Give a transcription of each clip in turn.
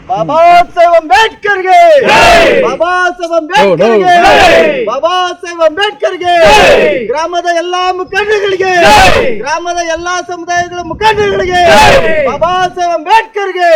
ಬಾಬಾ ಸಾಹೇಬ್ ಅಂಬೇಡ್ಕರ್ಗೆ, ಬಾಬಾ ಸಾಹೇಬ್ ಅಂಬೇಡ್ಕರ್ಗೆ, ಬಾಬಾ ಸಾಹೇಬ್ ಅಂಬೇಡ್ಕರ್ಗೆ, ಗ್ರಾಮದ ಎಲ್ಲಾ ಮುಖಂಡಗಳಿಗೆ, ಗ್ರಾಮದ ಎಲ್ಲಾ ಸಮುದಾಯಗಳ ಮುಖಂಡಗಳಿಗೆ, ಬಾಬಾ ಸಾಹೇಬ್ ಅಂಬೇಡ್ಕರ್ಗೆ.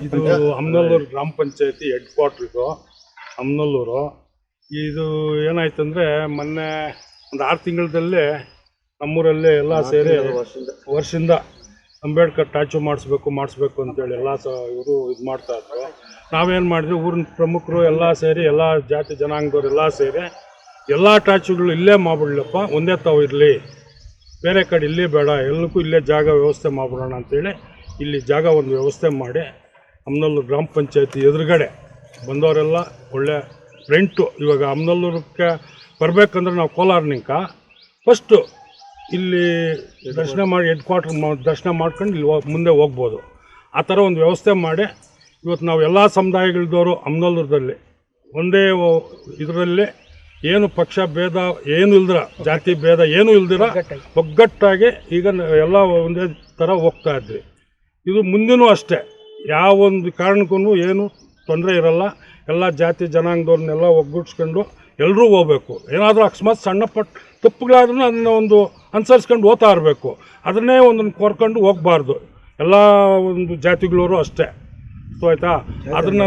ಇದು ಅಮ್ನಲ್ಲೂರು ಗ್ರಾಮ ಪಂಚಾಯತಿ ಹೆಡ್ ಕ್ವಾರ್ಟರ್. ಇದು ಅಮ್ನಲ್ಲೂರು. ಇದು ಏನಾಯ್ತಂದ್ರೆ ಮೊನ್ನೆ ಒಂದು 6 ತಿಂಗಳಲ್ಲೇ ನಮ್ಮೂರಲ್ಲಿ ಎಲ್ಲ ಸೇರಿ ವರ್ಷದಿಂದ ಅಂಬೇಡ್ಕರ್ ಸ್ಟ್ಯಾಚು ಮಾಡಿಸ್ಬೇಕು ಅಂತೇಳಿ ಎಲ್ಲ ಇವರು ಇದು ಮಾಡ್ತಾಯಿದ್ರು. ನಾವೇನು ಮಾಡಿದ್ವಿ, ಊರಿನ ಪ್ರಮುಖರು ಎಲ್ಲ ಸೇರಿ, ಎಲ್ಲ ಜಾತಿ ಜನಾಂಗದವ್ರು ಎಲ್ಲ ಸೇರಿ ಎಲ್ಲ ಸ್ಟ್ಯಾಚುಗಳು ಇಲ್ಲೇ ಮಾಡ್ಬಿಡ್ಲಪ್ಪ, ಒಂದೇ ತಾವು ಇರಲಿ, ಬೇರೆ ಕಡೆ ಇಲ್ಲಿ ಬೇಡ, ಎಲ್ಲಕ್ಕೂ ಇಲ್ಲೇ ಜಾಗ ವ್ಯವಸ್ಥೆ ಮಾಡ್ಬಿಡೋಣ ಅಂತೇಳಿ ಇಲ್ಲಿ ಜಾಗ ಒಂದು ವ್ಯವಸ್ಥೆ ಮಾಡಿ ಅಮ್ನಲ್ಲೂರು ಗ್ರಾಮ ಪಂಚಾಯತಿ ಎದುರುಗಡೆ ಬಂದವರೆಲ್ಲ ಒಳ್ಳೆ ಫ್ರೆಂಟು. ಇವಾಗ ಅಮ್ನಲ್ಲೂರಕ್ಕೆ ಬರಬೇಕಂದ್ರೆ ನಾವು ಕೋಲಾರನಿಂಕ ಫಸ್ಟು ಇಲ್ಲಿ ದರ್ಶನ ಮಾಡಿ ಹೆಡ್ ಕ್ವಾರ್ಟರ್ ದರ್ಶನ ಮಾಡ್ಕೊಂಡು ಇಲ್ಲಿ ಮುಂದೆ ಹೋಗ್ಬೋದು. ಆ ಥರ ಒಂದು ವ್ಯವಸ್ಥೆ ಮಾಡಿ ಇವತ್ತು ನಾವು ಎಲ್ಲ ಸಮುದಾಯಗಳದವರು ಅಮ್ನಲ್ಲೂರದಲ್ಲಿ ಒಂದೇ ಇದರಲ್ಲಿ ಏನು ಪಕ್ಷ ಭೇದ ಏನು ಇಲ್ದಿರ, ಜಾತಿ ಭೇದ ಏನೂ ಇಲ್ದಿರ ಒಗ್ಗಟ್ಟಾಗಿ ಈಗ ಎಲ್ಲ ಒಂದೇ ಥರ ಹೋಗ್ತಾ ಇದ್ವಿ. ಇದು ಮುಂದಿನೂ ಅಷ್ಟೇ, ಯಾವೊಂದು ಕಾರಣಕ್ಕೂ ಏನು ತೊಂದರೆ ಇರಲ್ಲ. ಎಲ್ಲ ಜಾತಿ ಜನಾಂಗದವ್ರನ್ನೆಲ್ಲ ಒಗ್ಗೂಡಿಸ್ಕೊಂಡು ಎಲ್ಲರೂ ಹೋಗ್ಬೇಕು. ಏನಾದರೂ ಅಕಸ್ಮಾತ್ ಸಣ್ಣ ಪಟ್ಟ ತಪ್ಪುಗಳಾದ್ರೂ ಅದನ್ನು ಒಂದು ಅನುಸರಿಸ್ಕೊಂಡು ಹೋಗ್ತಾ ಇರಬೇಕು. ಅದನ್ನೇ ಒಂದನ್ನು ಕೋರ್ಕೊಂಡು ಹೋಗಬಾರ್ದು. ಎಲ್ಲ ಒಂದು ಜಾತಿಗಳವರು ಅಷ್ಟೇ, ಆಯಿತಾ? ಅದನ್ನು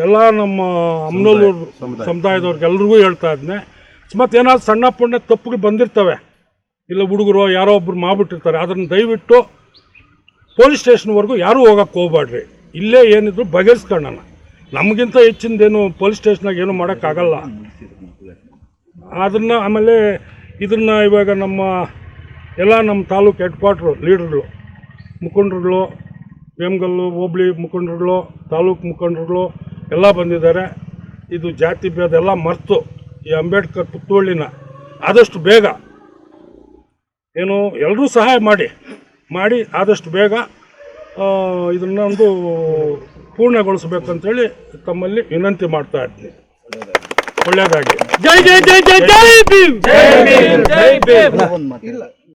ಎಲ್ಲ ನಮ್ಮ ಅಮ್ನಲ್ಲೂರು ಸಮುದಾಯದವ್ರಿಗೆ ಎಲ್ರಿಗೂ ಹೇಳ್ತಾ ಇದ್ದೆ. ಅಕಸ್ಮಾತ್ ಏನಾದ್ರು ಸಣ್ಣ ಪುಣ್ಯ ತಪ್ಪುಗಳು ಬಂದಿರ್ತವೆ, ಇಲ್ಲ ಹುಡುಗರು ಯಾರೋ ಒಬ್ರು ಮಾಡಿಬಿಟ್ಟಿರ್ತಾರೆ, ಅದನ್ನು ದಯವಿಟ್ಟು ಪೊಲೀಸ್ ಸ್ಟೇಷನ್ವರೆಗೂ ಯಾರೂ ಹೋಗೋಕ್ಕೆ ಹೋಗ್ಬೇಡ್ರಿ. ಇಲ್ಲೇ ಏನಿದ್ರು ಬಗೆಹರಿಸ್ಕೊಳ್ಳೋಣ. ನಮಗಿಂತ ಹೆಚ್ಚಿಂದೇನು ಪೊಲೀಸ್ ಸ್ಟೇಷನಾಗ ಏನೂ ಮಾಡೋಕ್ಕಾಗಲ್ಲ. ಅದನ್ನು ಆಮೇಲೆ ಇದನ್ನು ಇವಾಗ ಎಲ್ಲ ನಮ್ಮ ತಾಲೂಕು ಹೆಡ್ ಕ್ವಾರ್ಟ್ರು ಲೀಡರ್ಗಳು, ಮುಖಂಡರುಗಳು, ವೇಮಗಲ್ಲು ಹೋಬಳಿ ಮುಖಂಡರುಗಳು, ತಾಲೂಕು ಮುಖಂಡರುಗಳು ಎಲ್ಲ ಬಂದಿದ್ದಾರೆ. ಇದು ಜಾತಿ ಭೇದ ಎಲ್ಲ ಮರೆತು ಈ ಅಂಬೇಡ್ಕರ್ ಪುತ್ತೂಳಿನ ಆದಷ್ಟು ಬೇಗ ಏನು ಎಲ್ಲರೂ ಸಹಾಯ ಮಾಡಿ ಆದಷ್ಟು ಬೇಗ ಇದನ್ನೊಂದು ಪೂರ್ಣಗೊಳಿಸಬೇಕಂತೇಳಿ ತಮ್ಮಲ್ಲಿ ವಿನಂತಿ ಮಾಡ್ತಾ ಇದ್ದೀನಿ. ಒಳ್ಳೆಯದಾಗಿ. ಜೈ ಜೈ ಜೈ ಜೈ ಜೈ ಭೀಮ್.